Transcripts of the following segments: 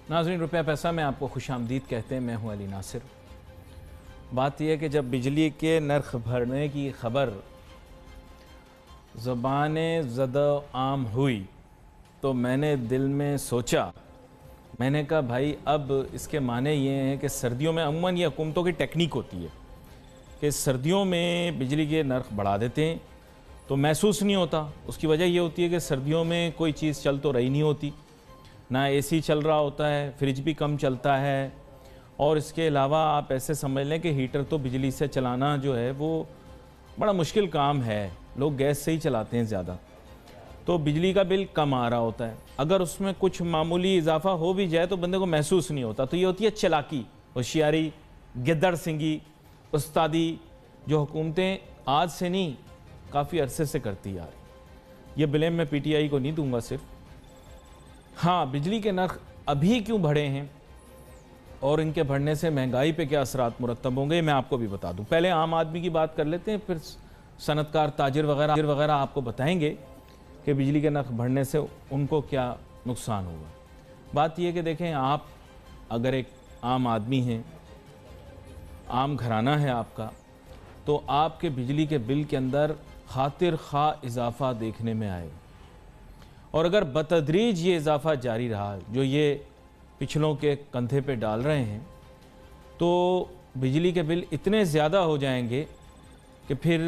नाज़रीन, रुपया पैसा में आपको खुशामदीद कहते हैं। मैं हूं अली नासिर। बात यह है कि जब बिजली के नर्ख बढ़ने की खबर ज़बान-ए-ज़द आम हुई तो मैंने दिल में सोचा, मैंने कहा भाई अब इसके माने ये हैं कि सर्दियों में अमूमन ये हुकूमतों की टेक्निक होती है कि सर्दियों में बिजली के नर्ख बढ़ा देते हैं तो महसूस नहीं होता। उसकी वजह ये होती है कि सर्दियों में कोई चीज़ चल तो रही नहीं होती, ना एसी चल रहा होता है, फ्रिज भी कम चलता है, और इसके अलावा आप ऐसे समझ लें कि हीटर तो बिजली से चलाना जो है वो बड़ा मुश्किल काम है। लोग गैस से ही चलाते हैं ज़्यादा, तो बिजली का बिल कम आ रहा होता है। अगर उसमें कुछ मामूली इजाफा हो भी जाए तो बंदे को महसूस नहीं होता। तो ये होती है चालाकी, होशियारी, गिद्दड़ सिंगी, उस्तादी, जो हुकूमतें आज से नहीं काफ़ी अरसे से करती आ रही। ये ब्लेम मैं PTI को नहीं दूंगा सिर्फ। हाँ, बिजली के नर्ख अभी क्यों बढ़े हैं और इनके बढ़ने से महंगाई पे क्या असरात मुरतब होंगे, मैं आपको भी बता दूं। पहले आम आदमी की बात कर लेते हैं, फिर सनतकार, ताजिर वगैरह आपको बताएंगे कि बिजली के नर्ख बढ़ने से उनको क्या नुकसान होगा। बात यह कि देखें, आप अगर एक आम आदमी हैं, आम घराना है आपका, तो आपके बिजली के बिल के अंदर खातिर खा इजाफा देखने में आएगा। और अगर बतदरीज ये इजाफा जारी रहा जो ये पिछलों के कंधे पे डाल रहे हैं, तो बिजली के बिल इतने ज़्यादा हो जाएंगे कि फिर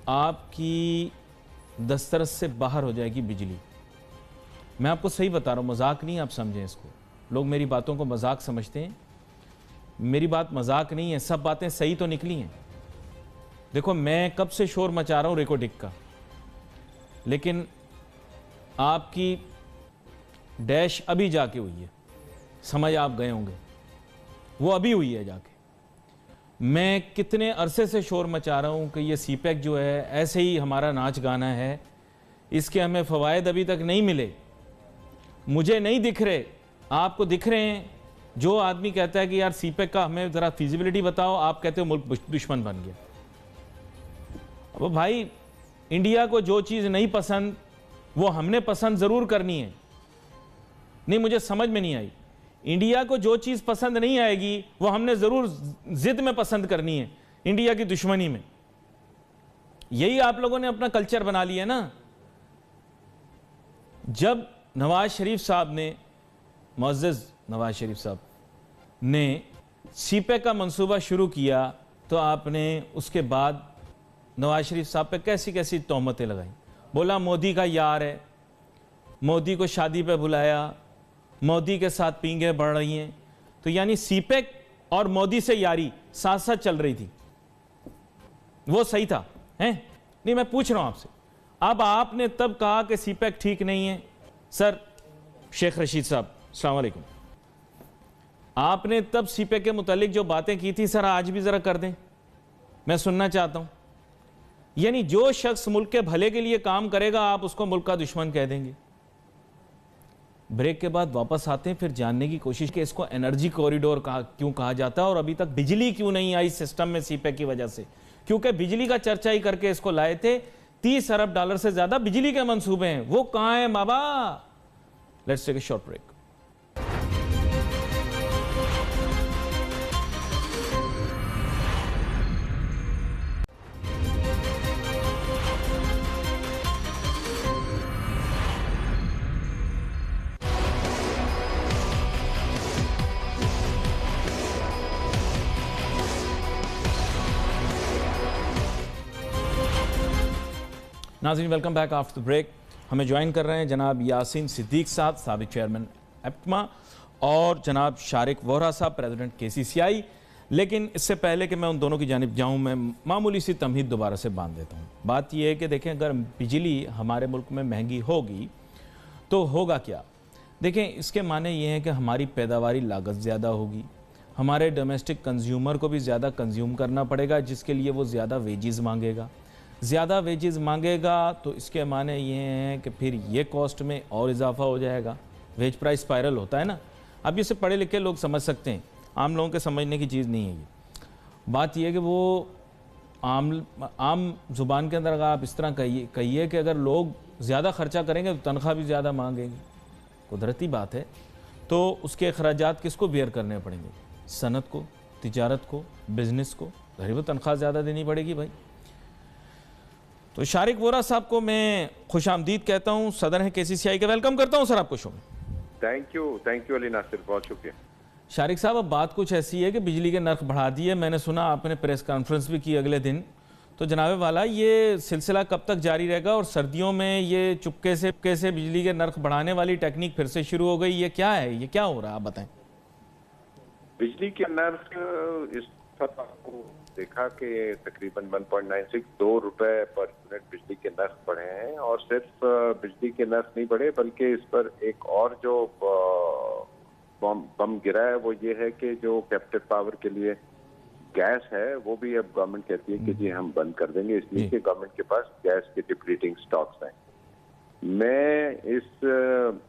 आपकी दस्तरस से बाहर हो जाएगी बिजली। मैं आपको सही बता रहा हूँ, मजाक नहीं, आप समझें इसको। लोग मेरी बातों को मजाक समझते हैं, मेरी बात मजाक नहीं है, सब बातें सही तो निकली हैं। देखो, मैं कब से शोर मचा रहा हूँ रेकोडिक का, लेकिन आपकी डैश अभी जाके हुई है, समझ आप गए होंगे, वो अभी हुई है जाके। मैं कितने अरसे से शोर मचा रहा हूँ कि ये CPEC जो है ऐसे ही हमारा नाच गाना है, इसके हमें फ़वायद अभी तक नहीं मिले, मुझे नहीं दिख रहे, आपको दिख रहे हैं। जो आदमी कहता है कि यार CPEC का हमें ज़रा फिजिबिलिटी बताओ, आप कहते हो मुल्क दुश्मन बन गया। अब भाई, इंडिया को जो चीज़ नहीं पसंद वो हमने पसंद ज़रूर करनी है। नहीं, मुझे समझ में नहीं आई। इंडिया को जो चीज़ पसंद नहीं आएगी वो हमने ज़रूर ज़िद में पसंद करनी है, इंडिया की दुश्मनी में। यही आप लोगों ने अपना कल्चर बना लिया ना। जब नवाज शरीफ साहब ने, मुअज़्ज़ज़ नवाज शरीफ साहब ने CPEC का मंसूबा शुरू किया, तो आपने उसके बाद नवाज शरीफ साहब पे कैसी कैसी तोहमतें लगाई। बोला मोदी का यार है, मोदी को शादी पे बुलाया, मोदी के साथ पींगे बढ़ रही हैं। तो यानी CPEC और मोदी से यारी साथ साथ चल रही थी। वो सही था, हैं? नहीं, मैं पूछ रहा हूं आपसे। अब आपने तब कहा कि CPEC ठीक नहीं है। सर शेख रशीद साहब, अस्सलाम वालेकुम। आपने तब CPEC के मुतालिक जो बातें की थी, सर आज भी ज़रा कर दें, मैं सुनना चाहता हूं। यानी जो शख्स मुल्क के भले के लिए काम करेगा, आप उसको मुल्क का दुश्मन कह देंगे। ब्रेक के बाद वापस आते हैं, फिर जानने की कोशिश कि इसको एनर्जी कॉरिडोर क्यों कहा जाता है और अभी तक बिजली क्यों नहीं आई सिस्टम में CPEC की वजह से। क्योंकि बिजली का चर्चा ही करके इसको लाए थे। $30 अरब से ज्यादा बिजली के मंसूबे हैं, वो कहां हैं बाबा? Let's take a short break. नाज़रीन, welcome back after the break. हमें ज्वाइन कर रहे हैं जनाब यासीन सिद्दीक साहब, साबिक चेयरमैन एप्टमा, और जनाब शारिक वोहरा साहब, प्रेसिडेंट KCCI। लेकिन इससे पहले कि मैं उन दोनों की जानिब जाऊं, मैं मामूली सी तमहीद दोबारा से बांध देता हूं। बात यह है कि देखें, अगर बिजली हमारे मुल्क में महंगी होगी तो होगा क्या? देखें, इसके माने ये हैं कि हमारी पैदावारी लागत ज़्यादा होगी, हमारे डोमेस्टिक कंज्यूमर को भी ज़्यादा कंज्यूम करना पड़ेगा, जिसके लिए वो ज़्यादा वेजेस मांगेगा। ज़्यादा वेजेस मांगेगा तो इसके माने ये हैं कि फिर ये कॉस्ट में और इजाफा हो जाएगा। वेज प्राइस स्पाइरल होता है ना। अब इसे पढ़े लिखे लोग समझ सकते हैं, आम लोगों के समझने की चीज़ नहीं है ये। बात यह है कि वो आम ज़ुबान के अंदर अगर आप इस तरह कहिए कि अगर लोग ज़्यादा ख़र्चा करेंगे तो तनख्वाह भी ज़्यादा मांगेंगे, कुदरती बात है। तो उसके अखराजात किसको बेयर करने पड़ेंगे? सनत को, तिजारत को, बिजनेस को। गरीब तनख्वाह ज़्यादा देनी पड़ेगी भाई। तो शारिक वोरा साहब को मैं खुश आमदीद कहता हूँ, सदर हैं KCCI के। वेलकम करता हूँ सर आपको शो में। थैंक यू अली नासिर, बहुत शुक्रिया। शारिक साहब, अब बात कुछ ऐसी है कि बिजली के नर्ख बढ़ा दिए। मैंने सुना आपने प्रेस कॉन्फ्रेंस भी की अगले दिन। तो जनाबे वाला, ये सिलसिला कब तक जारी रहेगा? और सर्दियों में ये चुपके से बिजली के नर्ख बढ़ाने वाली टेक्निक फिर से शुरू हो गई, ये क्या है? ये क्या हो रहा है, आप बताएं। बिजली के नर्ख इस वक्त आपको देखा कि तकरीबन 1.96 ₹2 पर यूनिट बिजली के नर्ख बढ़े हैं। और सिर्फ बिजली के नर्ख नहीं बढ़े, बल्कि इस पर एक और जो बम गिरा है वो ये है कि जो कैप्टिव पावर के लिए गैस है वो भी अब गवर्नमेंट कहती है कि जी हम बंद कर देंगे, इसलिए कि गवर्नमेंट के पास गैस के डिप्लीटिंग स्टॉक्स हैं। मैं इस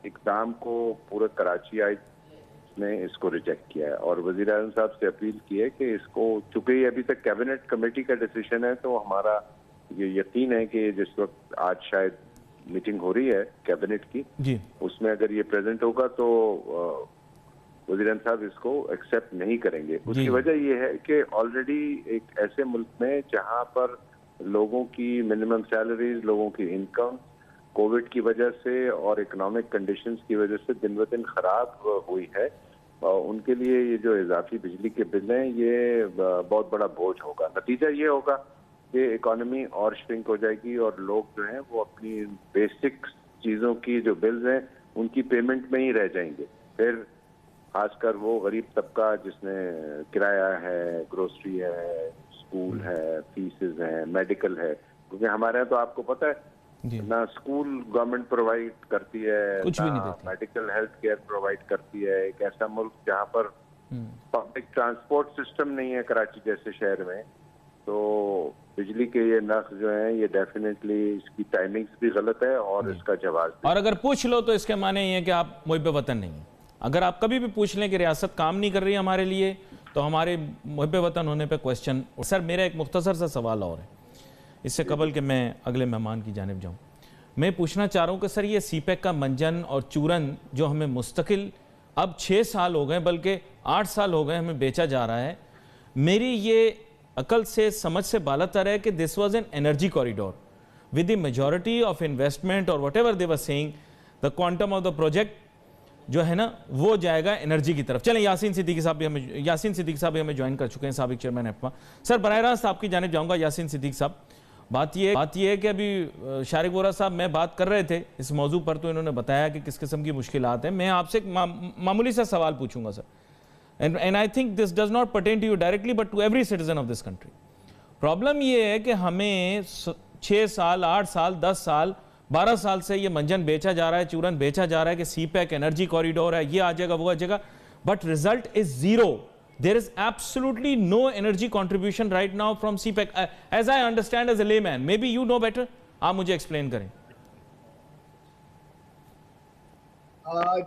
इकदाम को पूरे कराची आई ने इसको रिजेक्ट किया है और वज़ीर आज़म साहब से अपील की है कि इसको, चूंकि ये अभी तक कैबिनेट कमेटी का डिसीजन है, तो हमारा ये यकीन है कि जिस वक्त आज शायद मीटिंग हो रही है कैबिनेट की जी, उसमें अगर ये प्रेजेंट होगा तो वज़ीर आज़म साहब इसको एक्सेप्ट नहीं करेंगे। उसकी वजह ये है कि ऑलरेडी एक ऐसे मुल्क में जहां पर लोगों की मिनिमम सैलरीज, लोगों की इनकम कोविड की वजह से और इकोनॉमिक कंडीशंस की वजह से दिन ब दिन खराब हुई है, उनके लिए ये जो इजाफी बिजली के बिल हैं ये बहुत बड़ा बोझ होगा। नतीजा ये होगा कि इकोनॉमी और श्रिंक हो जाएगी और लोग जो हैं वो अपनी बेसिक चीज़ों की जो बिल्स हैं उनकी पेमेंट में ही रह जाएंगे। फिर खासकर वो गरीब तबका जिसने किराया है, ग्रोसरी है, स्कूल है, फीसेस हैं, मेडिकल है, क्योंकि हमारे यहाँ तो आपको पता है ना स्कूल गवर्नमेंट प्रोवाइड करती है, कुछ भी नहीं ना देती, मेडिकल हेल्थ केयर प्रोवाइड करती है। एक ऐसा मुल्क जहाँ पर पब्लिक ट्रांसपोर्ट सिस्टम नहीं है कराची जैसे शहर में, तो बिजली के ये नर्ख जो हैं ये डेफिनेटली इसकी टाइमिंग्स भी गलत है और इसका जवाब भी। और अगर पूछ लो तो इसके माने ये है कि आप मुहिब वतन नहीं है। अगर आप कभी भी पूछ लें कि रियासत काम नहीं कर रही है हमारे लिए, तो हमारे मुहिब वतन होने पे क्वेश्चन। सर मेरा एक मुख्तसर सा सवाल और है, इससे कबल कि मैं अगले मेहमान की जानिब जाऊँ। मैं पूछना चाह रहा हूँ कि सर ये सीपैक का मंजन और चूरन जो हमें मुस्तकिल अब 6 साल हो गए, बल्कि 8 साल हो गए हमें बेचा जा रहा है, मेरी ये अकल से समझ से बालातर है कि this was an energy corridor with the majority of investment और whatever they were saying, the quantum of the project जो है ना वो जाएगा एनर्जी की तरफ। चलें, यासीन सिद्दीकी साहब भी हमें ज्वाइन कर चुके हैं, साबिक चेयरमैन एफमा। सर बराह रास्त आपकी जानिब जाऊंगा। यासीन सिद्दीकी साहब, बात ये है कि अभी शारिक वोरा साहब मैं बात कर रहे थे इस मौजू पर, तो इन्होंने बताया कि किस किस्म की मुश्किलात हैं। मैं आपसे एक मामूली सा सवाल पूछूंगा sir, and I think this does not pertain to you directly but to every citizen of this country. Problem ये है कि हमें 6 साल, 8 साल, 10 साल, 12 साल से ये मंजन बेचा जा रहा है, चूरन बेचा जा रहा है कि सीपैक एनर्जी कॉरिडोर है, ये आ जाएगा, वो आ जाएगा, but result is zero. There is absolutely no energy contribution right now from CPEC, as I understand as a layman. Maybe you know better. आप मुझे explain करें।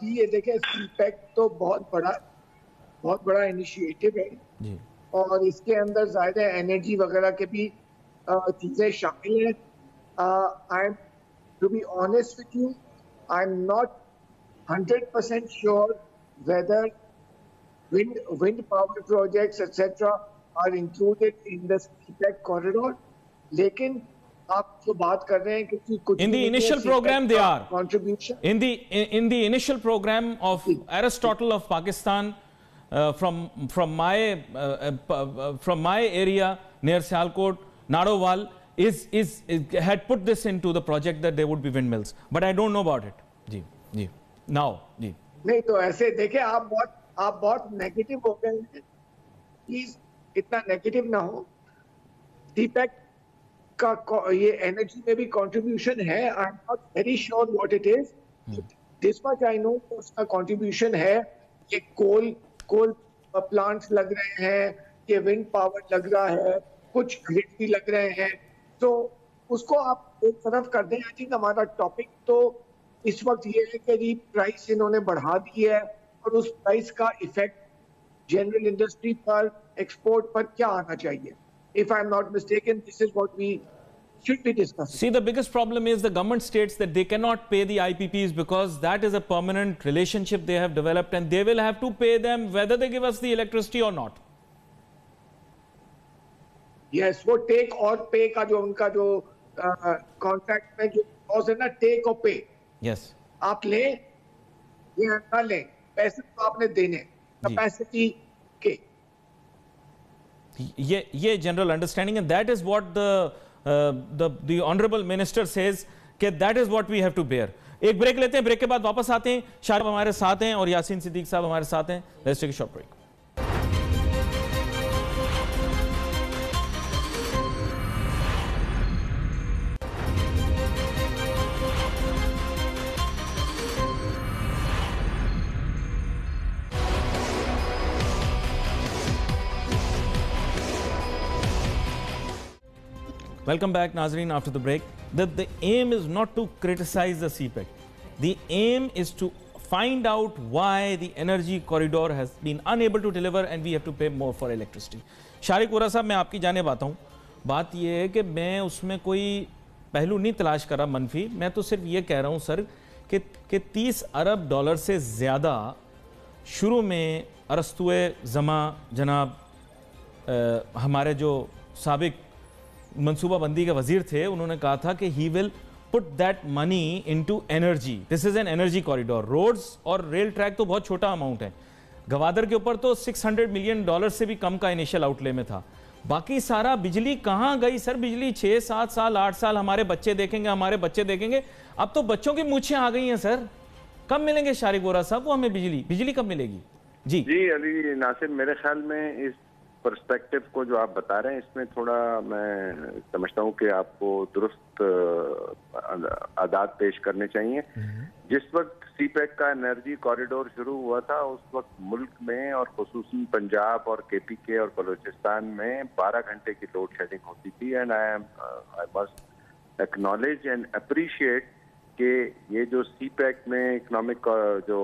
जी ये देखें, CPEC तो बहुत बड़ा इनिशिएटिव है जी, और इसके अंदर ज़्यादा एनर्जी वगैरह के भी चीज़ें शामिल हैं। To be honest with you, I'm not 100% sure whether wind power projects etc. are included in the CPEC corridor. लेकिन आप जो बात कर रहे हैं कि कुछ in the initial program they are contribution in the initial program of Aristotle of Pakistan, from my area near Sialkot, Nadowal had put this into the project that there would be windmills, but I don't know about it. Ji now जी नहीं, तो ऐसे देखे आप बहुत negative हो गए हैं। Please इतना नेगेटिव ना हो। सीपैक का ये एनर्जी में भी कंट्रीब्यूशन है। आई am not very sure what it is, this much I know उसका कंट्रीब्यूशन है। ये कोल प्लांट्स लग रहे हैं, ये विंड पावर लग रहा है, कुछ ग्रिड भी लग रहे हैं, तो उसको आप एक तरफ कर दें। आई थिंक हमारा टॉपिक तो इस वक्त ये है कि प्राइस इन्होंने बढ़ा दी है और उस प्राइस का इफेक्ट जनरल इंडस्ट्री पर, एक्सपोर्ट पर क्या आना चाहिए। If I am not mistaken, this is what we should be discussed. See, the biggest problem is the government states that they cannot pay the IPPs because that is a permanent relationship they have developed and they will have to pay them whether they give us the electricity or not. Yes, वो take और पे का जो उनका जो contract में जो clause है ना, टेक और पे. Yes. आप ले या ना ले, पैसे तो आपने देने, कैपेसिटी के. ये general understanding and that is what the honourable minister says कि that is what we have to bear. एक ब्रेक लेते हैं, ब्रेक के बाद वापस आते हैं. शारिब हमारे साथ हैं और यासीन सिद्दीक साहब हमारे साथ हैं. Let's take a short break. Welcome back, Nazreen, after the break. The aim is not to criticize the CPEC. The aim is to find out why the energy corridor has been unable to deliver and we have to pay more for electricity. Shariq Vora साहब, मैं आपकी जानिब आता हूँ. बात यह है कि मैं उसमें कोई पहलू नहीं तलाश कर रहा मनफी. मैं तो सिर्फ ये कह रहा हूँ सर कि 30 अरब डॉलर से ज़्यादा शुरू में अरस्तुए जमा जनाब हमारे जो साबिक मनसूबाबंदी के वजीर थे, उन्होंने कहा था कि he will put that money into energy. This is an energy corridor. Roads और रेल ट्रैक तो बहुत छोटा अमाउंट है. गवादर के ऊपर तो $600 मिलियन से भी कम का इनिशियल आउटले में था. बाकी सारा बिजली कहाँ गई सर? बिजली 6, 7 साल, 8 साल हमारे बच्चे देखेंगे. अब तो बच्चों की मूछें आ गई हैं सर. कब मिलेंगे शारिक वोरा साहब वो हमें बिजली कब मिलेगी? जी अली नासिर, मेरे ख्याल में इस पर्सपेक्टिव को जो आप बता रहे हैं इसमें थोड़ा मैं समझता हूं कि आपको दुरुस्त आदात पेश करने चाहिए. जिस वक्त सीपैक का एनर्जी कॉरिडोर शुरू हुआ था उस वक्त मुल्क में और खुसूसन पंजाब और केपीके और बलूचिस्तान में 12 घंटे की लोड शेडिंग होती थी. And I must acknowledge and appreciate कि ये जो सीपैक में इकोनॉमिक जो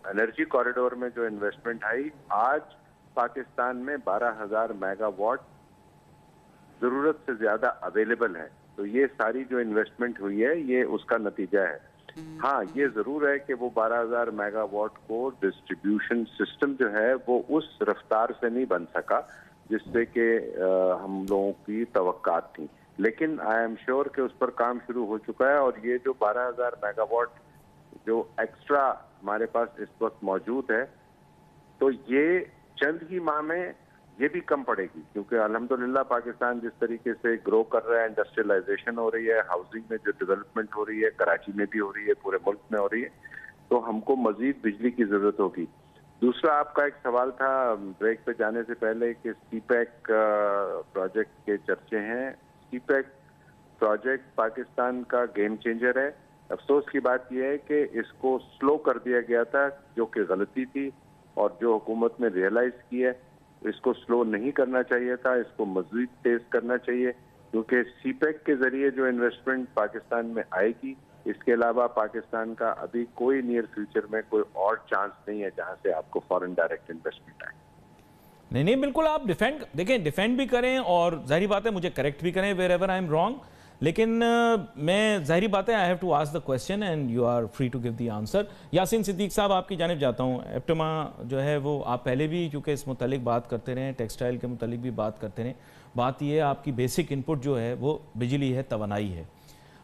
एनर्जी कॉरिडोर में जो इन्वेस्टमेंट आई, आज पाकिस्तान में 12,000 मेगावाट जरूरत से ज्यादा अवेलेबल है. तो ये सारी जो इन्वेस्टमेंट हुई है ये उसका नतीजा है. हाँ, ये जरूर है कि वो 12,000 मेगावाट को डिस्ट्रीब्यूशन सिस्टम जो है वो उस रफ्तार से नहीं बन सका जिससे कि हम लोगों की तवक्कात थी. लेकिन आई एम श्योर कि उस पर काम शुरू हो चुका है और ये जो 12,000 मेगावाट जो एक्स्ट्रा हमारे पास इस वक्त मौजूद है, तो ये चंद ही माह में ये भी कम पड़ेगी. क्योंकि अल्हम्दुलिल्लाह पाकिस्तान जिस तरीके से ग्रो कर रहा है, इंडस्ट्रियलाइजेशन हो रही है, हाउसिंग में जो डेवलपमेंट हो रही है, कराची में भी हो रही है, पूरे मुल्क में हो रही है, तो हमको मजीद बिजली की जरूरत होगी. दूसरा आपका एक सवाल था ब्रेक पे जाने से पहले कि सीपैक प्रोजेक्ट के चर्चे हैं. सीपैक प्रोजेक्ट पाकिस्तान का गेम चेंजर है. अफसोस की बात यह है कि इसको स्लो कर दिया गया था, जो कि गलती थी और जो हुकूमत ने रियलाइज की है. इसको स्लो नहीं करना चाहिए था, इसको मजीद तेज करना चाहिए. क्योंकि सीपैक के जरिए जो इन्वेस्टमेंट पाकिस्तान में आएगी, इसके अलावा पाकिस्तान का अभी कोई नियर फ्यूचर में कोई और चांस नहीं है जहां से आपको फॉरेन डायरेक्ट इन्वेस्टमेंट आए. नहीं, बिल्कुल आप डिफेंड भी करें और जाहिर बात है मुझे करेक्ट भी करें wherever I am wrong. लेकिन मैं जाहिर बात है I have to ask the question and you are free to give the answer. Yasin Siddiq साहब, आपकी जानिब जाता हूँ. एप्टमा जो है वो आप पहले भी क्योंकि इस मुतालिक बात करते रहे, टेक्सटाइल के मुतालिक भी बात करते रहे. बात यह है आपकी बेसिक इनपुट जो है वो बिजली है, तवानाई है.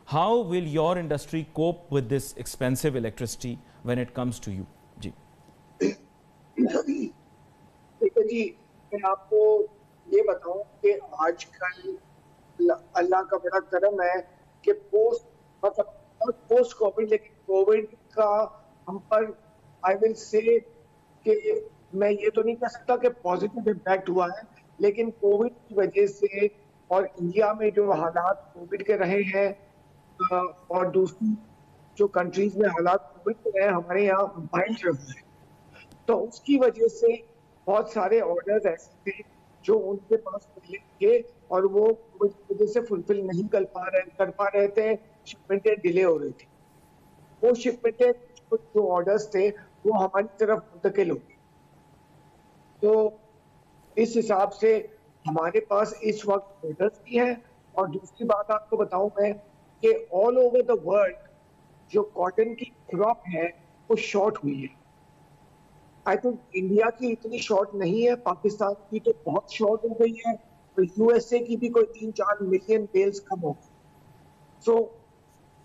How will your industry cope with this expensive electricity when it comes to you? जी देखिए जी, मैं आपको ये बताऊं कि आजकल अल्लाह का बड़ा करम है कि पोस्ट कोविड, लेकिन कोविड का हम पर आई विल से कि मैं ये तो नहीं कह सकता कि पॉजिटिव इम्पैक्ट हुआ है, लेकिन कोविड की वजह से और इंडिया में जो हालात कोविड के रहे हैं और दूसरी जो कंट्रीज में हालात कोविड के रहे हैं, हमारे यहाँ माइल्ड रहे हैं. तो उसकी वजह से बहुत सारे ऑर्डर्स ऐसे थे जो उनके पास पहले थे और वो कोविड की वजह से फुलफिल नहीं कर पा रहे थे. शिपमेंटें डिले हो रही थी. वो शिपमेंटें जो ऑर्डर्स थे वो हमारी तरफ मुंतकिल हो गए. तो इस हिसाब से हमारे पास इस वक्त ऑर्डर्स भी हैं और दूसरी बात आपको बताऊं मैं कि ऑल ओवर द वर्ल्ड जो कॉटन की क्रॉप है वो शॉर्ट हुई है। आई थिंक इंडिया की इतनी शॉर्ट नहीं है, पाकिस्तान की तो बहुत शॉर्ट हो गई है, तो यूएसए की भी कोई 3-4 मिलियन बेल्स कम हो गई। So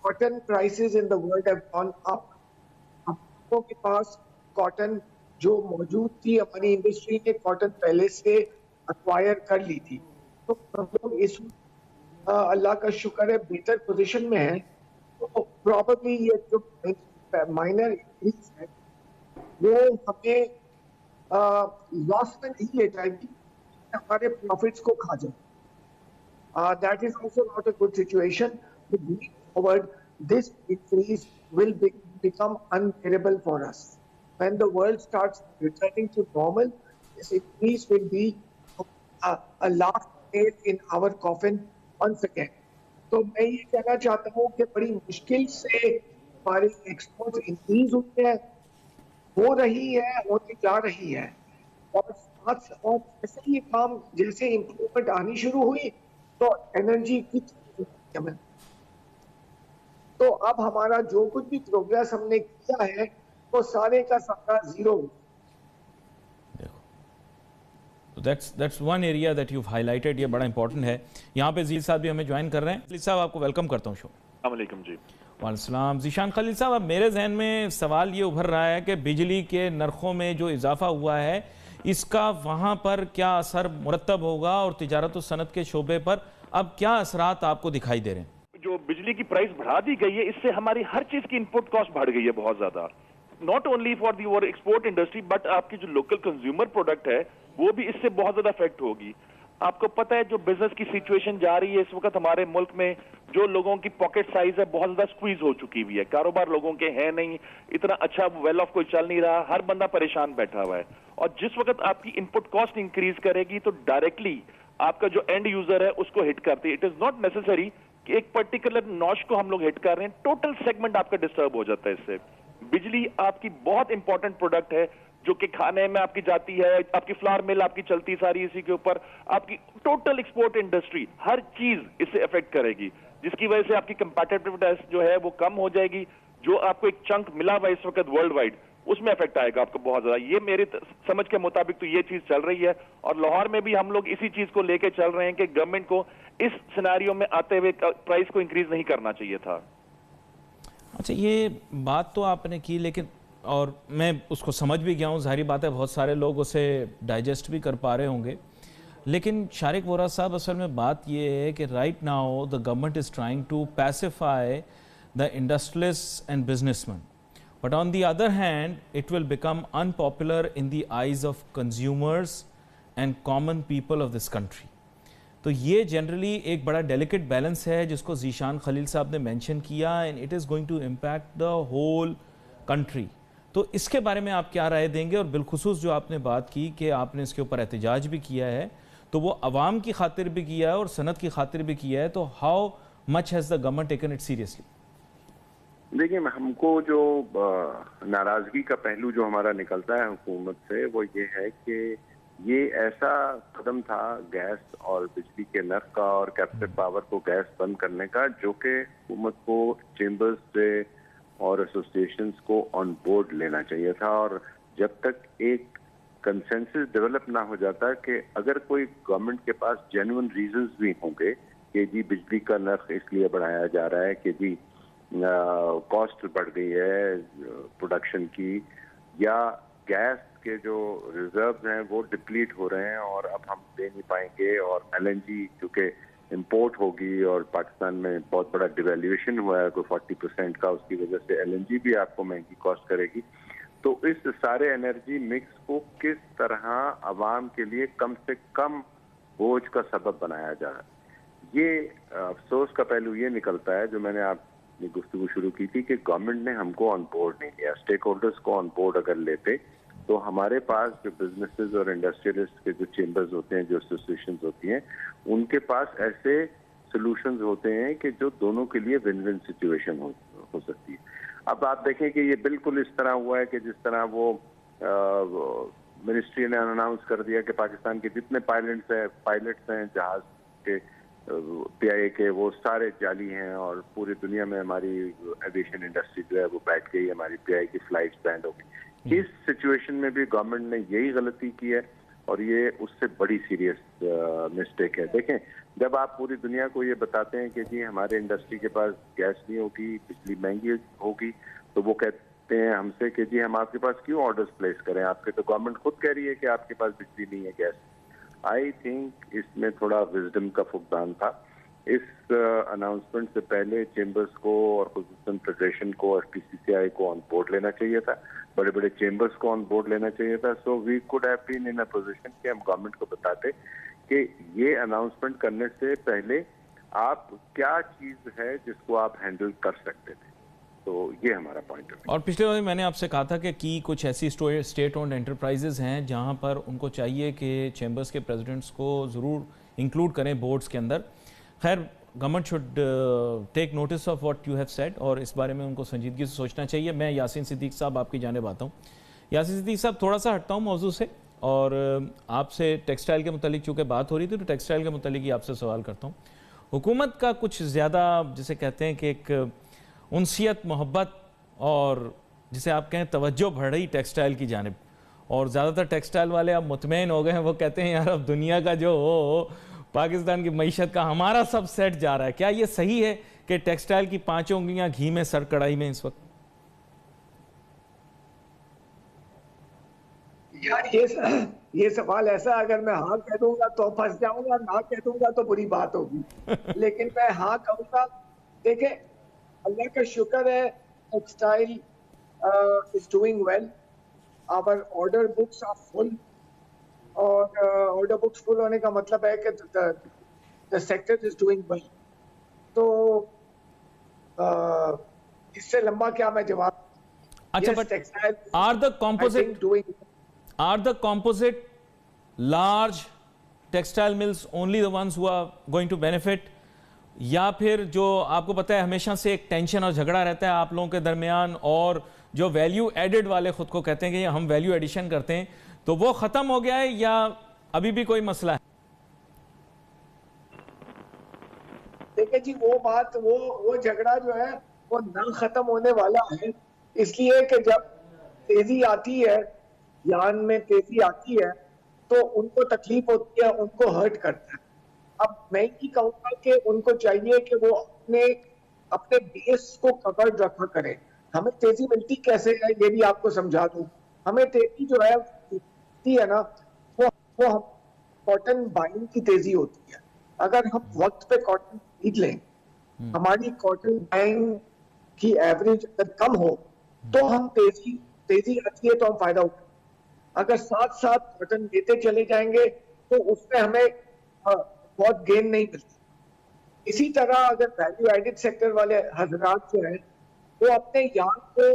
cotton prices in the world have gone up. हम लोगों के पास कॉटन जो मौजूद थी, हमारी इंडस्ट्री ने कॉटन पहले से अक्वायर कर ली थी, तो हम लोग इस अल्लाह का शुक्र है बेहतर पोजीशन में है। तो प्रॉबेबली ये जो माइनर इंक्रीज है वो हमें लॉस में नहीं ले जाएगी, हमारे प्रॉफिट्स को खा जाए। That is also not a good situation. But going forward, this increase will become unbearable for us. When the world starts returning to normal, this increase will be a last nail in our coffin once again. तो मैं ये कहना चाहता हूँ कि बड़ी मुश्किल से हमारी एक्सपोर्ट इंक्रीज हुई है, हो रही है, होती जा रही है, और साथ और जैसे ये काम जैसे इम्प्रूवमेंट आनी शुरू हुई तो एनर्जी की तो अब हमारा जो कुछ भी प्रोग्रेस हमने किया है वो सारे का सारा zero. That's one area that you highlighted, ये बड़ा इंपॉर्टेंट है। यहाँ पे जील साहब भी हमें ज्वाइन कर रहे हैं। जील साहब आपको वेलकम करता हूँ शो। अस्सलाम जी। वालेकुम। ज़ीशान खलील साहब, अब मेरे जहन में सवाल ये उभर रहा है कि बिजली के नरखों में जो इजाफा हुआ है इसका वहाँ पर क्या असर मुरतब होगा और तिजारत और सनत के शोबे पर अब क्या असरात आपको दिखाई दे रहे हैं? जो बिजली की प्राइस बढ़ा दी गई है इससे हमारी हर चीज की इनपुट कॉस्ट बढ़ गई है बहुत ज्यादा। नॉट ओनली फॉर दी और एक्सपोर्ट इंडस्ट्री बट आपकी जो लोकल कंज्यूमर प्रोडक्ट है वो भी इससे बहुत ज्यादा इफेक्ट होगी। आपको पता है जो बिजनेस की सिचुएशन जा रही है इस वक्त हमारे मुल्क में, जो लोगों की पॉकेट साइज है बहुत ज्यादा स्क्वीज हो चुकी हुई है, कारोबार लोगों के है नहीं, इतना अच्छा वेल ऑफ कोई चल नहीं रहा, हर बंदा परेशान बैठा हुआ है। और जिस वक्त आपकी इनपुट कॉस्ट इंक्रीज करेगी तो डायरेक्टली आपका जो एंड यूजर है उसको हिट करती है। इट इज नॉट नेसेसरी कि एक पर्टिकुलर नॉच को हम लोग हिट कर रहे हैं, टोटल सेगमेंट आपका डिस्टर्ब हो जाता है इससे। बिजली आपकी बहुत इंपॉर्टेंट प्रोडक्ट है जो कि खाने में आपकी जाती है, आपकी फ्लावर मिल आपकी चलती सारी इसी के ऊपर, आपकी टोटल एक्सपोर्ट इंडस्ट्री हर चीज इससे अफेक्ट करेगी, जिसकी वजह से आपकी कंपैटिटिवनेस जो है वो कम हो जाएगी। जो आपको एक चंक मिला हुआ इस वक्त वर्ल्ड वाइड उसमें इफेक्ट आएगा आपको बहुत ज्यादा। ये मेरे समझ के मुताबिक तो ये चीज चल रही है और लाहौर में भी हम लोग इसी चीज को लेके चल रहे हैं कि गवर्नमेंट को इस सिनेरियो में आते हुए प्राइस को इंक्रीज नहीं करना चाहिए था। अच्छा, ये बात तो आपने की, लेकिन और मैं उसको समझ भी गया हूँ, जाहिर बात है बहुत सारे लोग उसे डाइजेस्ट भी कर पा रहे होंगे, लेकिन शारिक वोरा साहब असल में बात ये है कि right now the government is trying to pacify the industrialist and businessman, but on the other hand it will become unpopular in the eyes of consumers and common people of this country. तो ये generally एक बड़ा delicate balance है जिसको ज़ीशान खलील साहब ने mention किया, and it is going to impact the whole country. तो इसके बारे में आप क्या राय देंगे? और बिलखुसूस जो आपने बात की कि आपने इसके ऊपर एहतजाज भी किया है, तो वो अवाम की खातिर भी किया है और सनत की खातिर भी किया है, तो how much has the government taken it seriously? देखिए, हमको जो नाराजगी का पहलू जो हमारा निकलता है हुकूमत से वो ये है कि ये ऐसा कदम था गैस और बिजली के नर्ख का और कैप्टिव पावर को गैस बंद करने का, जो कि हुकूमत को चेंबर्स से और एसोसिएशंस को ऑन बोर्ड लेना चाहिए था। और जब तक एक कंसेंसस डेवलप ना हो जाता कि अगर कोई गवर्नमेंट के पास जेन्युइन रीजंस भी होंगे कि जी बिजली का नर्ख इसलिए बढ़ाया जा रहा है कि जी कॉस्ट बढ़ गई है प्रोडक्शन की, या गैस के जो रिजर्व्स हैं वो डिप्लीट हो रहे हैं और अब हम दे नहीं पाएंगे, और एलएनजी क्योंकि इंपोर्ट होगी और पाकिस्तान में बहुत बड़ा डिवेल्यूएशन हुआ है कोई 40% का, उसकी वजह से एलएनजी भी आपको महंगी कॉस्ट करेगी। तो इस सारे एनर्जी मिक्स को किस तरह आवाम के लिए कम से कम बोझ का सबब बनाया जा रहा है, ये अफसोस का पहलू ये निकलता है जो मैंने आपने गुफ्तगू शुरू की थी कि गवर्नमेंट ने हमको ऑन बोर्ड नहीं लिया। स्टेक होल्डर्स को ऑन बोर्ड अगर लेते तो हमारे पास जो बिजनेसेस और इंडस्ट्रियलिस्ट के जो चेंबर्स होते हैं, जो एसोसिएशंस होती हैं, उनके पास ऐसे सॉल्यूशंस होते हैं कि जो दोनों के लिए विन विन सिचुएशन हो सकती है। अब आप देखें कि ये बिल्कुल इस तरह हुआ है कि जिस तरह वो मिनिस्ट्री ने अनाउंस कर दिया कि पाकिस्तान के जितने पायलट्स हैं जहाज के पीआईए के वो सारे जाली हैं और पूरी दुनिया में हमारी एविएशन इंडस्ट्री जो है वो बैठ गई, हमारी पीआईए की फ्लाइट्स बैंड हो गई। इस सिचुएशन में भी गवर्नमेंट ने यही गलती की है और ये उससे बड़ी सीरियस मिस्टेक है। देखें, जब आप पूरी दुनिया को ये बताते हैं कि जी हमारे इंडस्ट्री के पास गैस नहीं होगी, बिजली महंगी होगी, तो वो कहते हैं हमसे कि जी हम आपके पास क्यों ऑर्डर्स प्लेस करें, आपके तो गवर्नमेंट खुद कह रही है कि आपके पास बिजली नहीं है, गैस। आई थिंक इसमें थोड़ा विजडम का फुकदान था। इस अनाउंसमेंट से पहले चेंबर्स को और खुसूसन फेडरेशन को और पीसीसीआई को ऑन बोर्ड लेना चाहिए था, बड़े बड़े चेंबर्स को ऑन बोर्ड लेना चाहिए था। So we could have been in a position कि हम गवर्नमेंट को बताते कि ये अनाउंसमेंट करने से पहले आप क्या चीज है जिसको आप हैंडल कर सकते थे। तो ये हमारा पॉइंट है। और पिछले बार मैंने आपसे कहा था कि कुछ ऐसी स्टेट ओन्ड एंटरप्राइजेज हैं जहां पर उनको चाहिए कि चैम्बर्स के प्रेसिडेंट्स को ज़रूर इंक्लूड करें बोर्ड्स के अंदर। खैर, government should take notice of what you have said और इस बारे में उनको संजीदगी से सोचना चाहिए। मैं यासीन सिद्दीक साहब आपकी जानिब आता हूँ। यासीन सिद्दीक साहब, थोड़ा सा हटता हूँ मौजू से और आपसे टेक्सटाइल के मुतालिक चूँकि बात हो रही थी तो टेक्सटाइल के मुतालिक ही आपसे सवाल करता हूँ। हुकूमत का कुछ ज़्यादा जिसे कहते हैं कि एक उनसियत, मोहब्बत और जिसे आप कहें तवज्जो बढ़ रही टेक्सटाइल की जानिब, और ज़्यादातर टेक्सटाइल वाले अब मुतमईन हो गए हैं। वो कहते हैं यार अब दुनिया का जो पाकिस्तान की मईशत का हमारा सब सेट जा रहा है। क्या ये सही है कि टेक्सटाइल की पांचों उंगलियां घी में सर कढ़ाई में इस वक्त? यार ये सवाल ऐसा, अगर मैं हाँ कह दूंगा तो फंस जाऊंगा, ना कह दूंगा तो बुरी बात होगी। लेकिन मैं हाँ कहूंगा। देखें, अल्लाह का शुक्र है, textile is doing well, our order books are full. और ऑर्डर बुक्स फुल होने का मतलब है कि the sector is doing well. तो इससे लंबा क्या मैं जवाब। अच्छा, but are the composite large textile mills only the ones who are going to benefit, या फिर जो आपको पता है हमेशा से एक टेंशन और झगड़ा रहता है आप लोगों के दरमियान, और जो वैल्यू एडेड वाले खुद को कहते हैं कि हम वैल्यू एडिशन करते हैं, तो वो खत्म हो गया है या अभी भी कोई मसला है? देखिए जी, वो बात, वो झगड़ा जो है वो ना खत्म होने वाला है। इसलिए कि जब तेजी आती है, ज्ञान में तेजी आती है, तो उनको तकलीफ होती है, उनको हर्ट करता है। अब मैं ही कहूँगा कि उनको चाहिए कि वो अपने बेस को कवर्ड रखा करें। हमें तेजी मिलती कैसे है ये भी आपको समझा दूं। हमें तेजी जो है मिलती है ना, वो कॉटन बाइंग की तेजी होती है। अगर हम वक्त पे कॉटन खरीद लें, हमारी कॉटन बाइंग की एवरेज अगर कम हो तो हम तेजी आती है तो हम फायदा उठाएं। अगर साथ साथ कॉटन लेते चले जाएंगे तो उसमें हमें बहुत गेन नहीं मिलती। इसी तरह अगर वैल्यू एडेड सेक्टर वाले हजरात जो हैं वो अपने यान को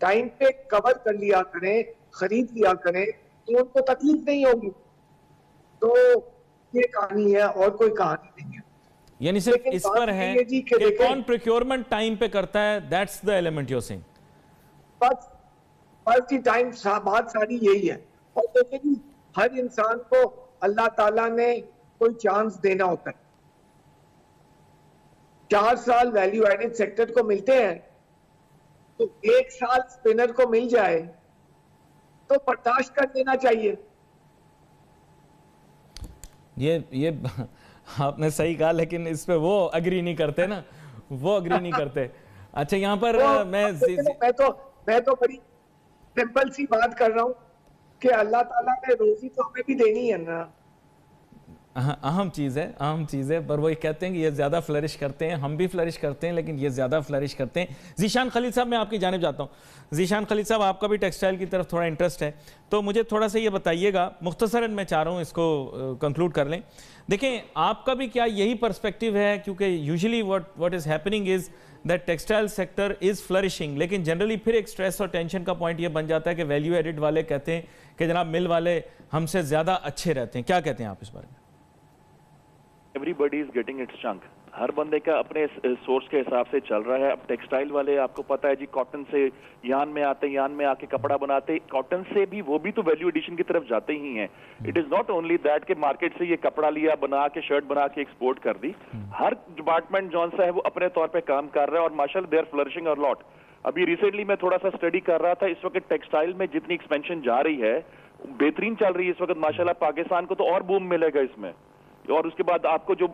टाइम पे कवर कर लिया करें, खरीद लिया करें, तो उनको तकलीफ नहीं होगी। तो ये कहानी है और कोई कहानी नहीं है। यानी सिर्फ इस पर है कि कौन प्रोक्योरमेंट टाइम पे करता है, that's the element you are saying. बस की टाइम बात सारी यही है। और लेकिन हर इंसान को अल्लाह ताला ने कोई चांस देना होता है। 4 साल वैल्यू एडेड सेक्टर को मिलते हैं, तो 1 साल स्पिनर को मिल जाए तो बर्दाश्त कर लेना चाहिए। ये आपने सही कहा, लेकिन इस पे वो अग्री नहीं करते ना, वो अग्री नहीं करते। अच्छा, यहाँ पर मैं तो बड़ी सिंपल सी बात कर रहा हूँ कि अल्लाह ताला ने रोजी तो हमें भी देनी है ना। अहम चीज़ है, पर वो कहते हैं कि ये ज़्यादा फ्लरिश करते हैं, हम भी फ्लरिश करते हैं लेकिन ये ज़्यादा फ्लरिश करते हैं। ज़ीशान खलील साहब, मैं आपकी जानिब जाता हूँ। ज़ीशान खलील साहब, आपका भी टेक्सटाइल की तरफ थोड़ा इंटरेस्ट है, तो मुझे थोड़ा सा ये बताइएगा, मुख्तसरन मैं चाह रहा हूँ इसको कंक्लूड कर लें। देखें, आपका भी क्या यही पर्सपेक्टिव है, क्योंकि usually what is happening is that textile sector is flourishing, लेकिन जनरली फिर एक स्ट्रेस और टेंशन का पॉइंट ये बन जाता है कि वैल्यू एडिड वाले कहते हैं कि जनाब मिल वाले हमसे ज़्यादा अच्छे रहते हैं। क्या कहते हैं आप इस बारे में? Everybody is getting its chunk. हर बंदे का अपने सोर्स के हिसाब से चल रहा है। अब टेक्सटाइल वाले आपको पता है जी, कॉटन से यान में आते हैं, यान में आके कपड़ा बनाते हैं, कॉटन से भी वो भी तो वैल्यू एडिशन की तरफ जाते ही हैं। It is not only that कि मार्केट से ये कपड़ा लिया, बना के शर्ट बना के एक्सपोर्ट कर दी। हर डिपार्टमेंट जौन सा है वो अपने तौर पे काम कर रहा है और माशाल्लाह they are flourishing a lot. अभी रिसेंटली मैं थोड़ा सा स्टडी कर रहा था, इस वक्त टेक्सटाइल में जितनी एक्सपेंशन जा रही है बेहतरीन चल रही है इस वक्त माशाल्लाह। पाकिस्तान को तो और बूम मिलेगा इसमें। और उसके बाद आपको जो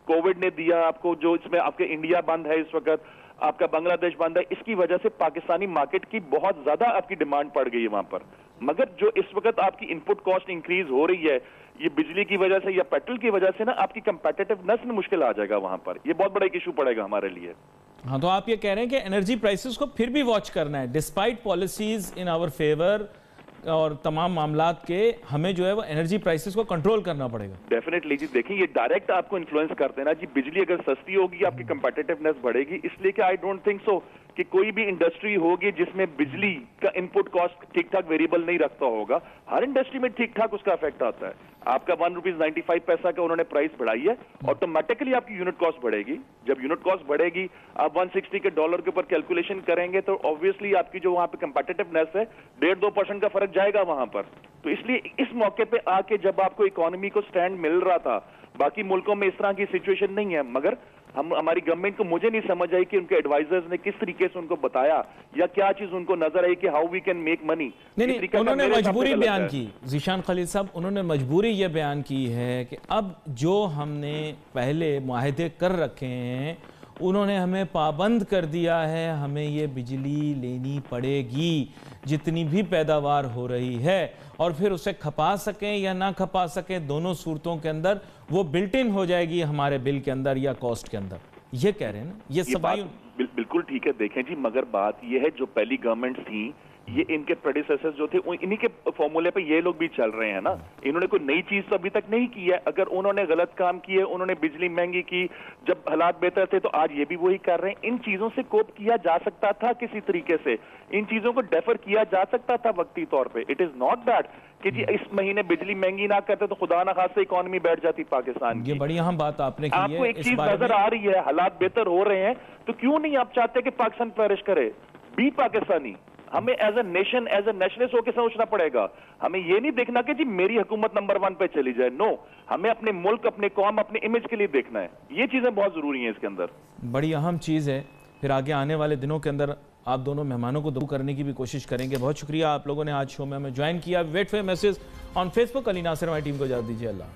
कोविड ने दिया, आपको जो इसमें आपके इंडिया बंद है इस वक्त, आपका बांग्लादेश बंद है, इसकी वजह से पाकिस्तानी मार्केट की बहुत ज्यादा आपकी डिमांड पड़ गई है वहां पर। मगर जो इस वक्त आपकी इनपुट कॉस्ट इंक्रीज हो रही है, ये बिजली की वजह से या पेट्रोल की वजह से ना, आपकी कंपेटिटिवनेस में मुश्किल आ जाएगा वहां पर। ये बहुत बड़ा एक इशू पड़ेगा हमारे लिए। हाँ, तो आप ये कह रहे हैं कि एनर्जी प्राइसेस को फिर भी वॉच करना है despite policies in our favour और तमाम मामलात के, हमें जो है वो एनर्जी प्राइसेस को कंट्रोल करना पड़ेगा। डेफिनेटली जी, देखिए ये डायरेक्ट आपको इन्फ्लुएंस करते हैं ना जी। बिजली अगर सस्ती होगी आपकी कंपेटिटिवनेस बढ़ेगी, इसलिए कि आई डोंट थिंक सो कि कोई भी इंडस्ट्री होगी जिसमें बिजली का इनपुट कॉस्ट ठीक ठाक वेरिएबल नहीं रखता होगा। हर इंडस्ट्री में ठीक ठाक उसका इफेक्ट आता है। आपका ₹1.95 का उन्होंने प्राइस बढ़ाई है, ऑटोमेटिकली आपकी यूनिट कॉस्ट बढ़ेगी। जब यूनिट कॉस्ट बढ़ेगी, आप 160 के डॉलर के ऊपर कैलकुलेशन करेंगे तो ऑब्वियसली आपकी जो वहां पे कंपेटिटिवनेस है 1.5-2% का फर्क जाएगा वहां पर। तो इसलिए इस मौके पे आके जब आपको इकोनॉमी को स्टैंड मिल रहा था, बाकी मुल्कों में इस तरह की सिचुएशन नहीं है, मगर हमारी गवर्नमेंट को मुझे नहीं समझ आई कि उनके एडवाइजर्स ने किस तरीके से उनको बताया या क्या चीज उनको नजर आई कि how we can make money. नहीं, उन्होंने मजबूरी बयान की, ज़ीशान खलील साहब, उन्होंने मजबूरी ये बयान की है कि अब जो हमने पहले मुआहदे कर रखे हैं उन्होंने हमें पाबंद कर दिया है, हमें ये बिजली लेनी पड़ेगी जितनी भी पैदावार हो रही है, और फिर उसे खपा सकें या ना खपा सकें, दोनों सूरतों के अंदर वो बिल्ट इन हो जाएगी हमारे बिल के अंदर या कॉस्ट के अंदर। ये कह रहे हैं ना, ये सवाल बिल्कुल ठीक है। देखें जी, मगर बात ये है जो पहली गवर्नमेंट थी, ये इनके प्रेडिसेसर्स जो थे इन्हीं के फॉर्मूले पे ये लोग भी चल रहे हैं ना। इन्होंने कोई नई चीज तो अभी तक नहीं की है। अगर उन्होंने गलत काम किए, उन्होंने बिजली महंगी की जब हालात बेहतर थे, तो आज ये भी वही कर रहे हैं। इन चीजों से कोप किया जा सकता था किसी तरीके से, इन चीजों को डेफर किया जा सकता था वक्ती तौर पे। इट इज नॉट दैट कि जी इस महीने बिजली महंगी ना करते तो खुदा ना खास्ते इकोनॉमी बैठ जाती पाकिस्तान की। ये बड़ी अहम बात आपने की है। आपको एक चीज नजर आ रही है, हालात बेहतर हो रहे हैं, तो क्यों नहीं आप चाहते कि पाकिस्तान फ्लरिश करे? बी पाकिस्तानी। हमें as a nation, as a nationalist होकर सोचना पड़ेगा। हमें ये नहीं देखना कि जी मेरी हुकूमत नंबर 1 पे चली जाए। नो, हमें अपने मुल्क, अपने कौम, अपने इमेज के लिए देखना है। ये चीजें बहुत जरूरी हैं इसके अंदर, बड़ी अहम चीज है। फिर आगे आने वाले दिनों के अंदर आप दोनों मेहमानों को दूर करने की भी कोशिश करेंगे। बहुत शुक्रिया आप लोगों ने आज शो में हमें ज्वाइन किया। Wait for message on Facebook. Ali Nasir हमारी टीम को इजाजत दीजिए। अल्लाह।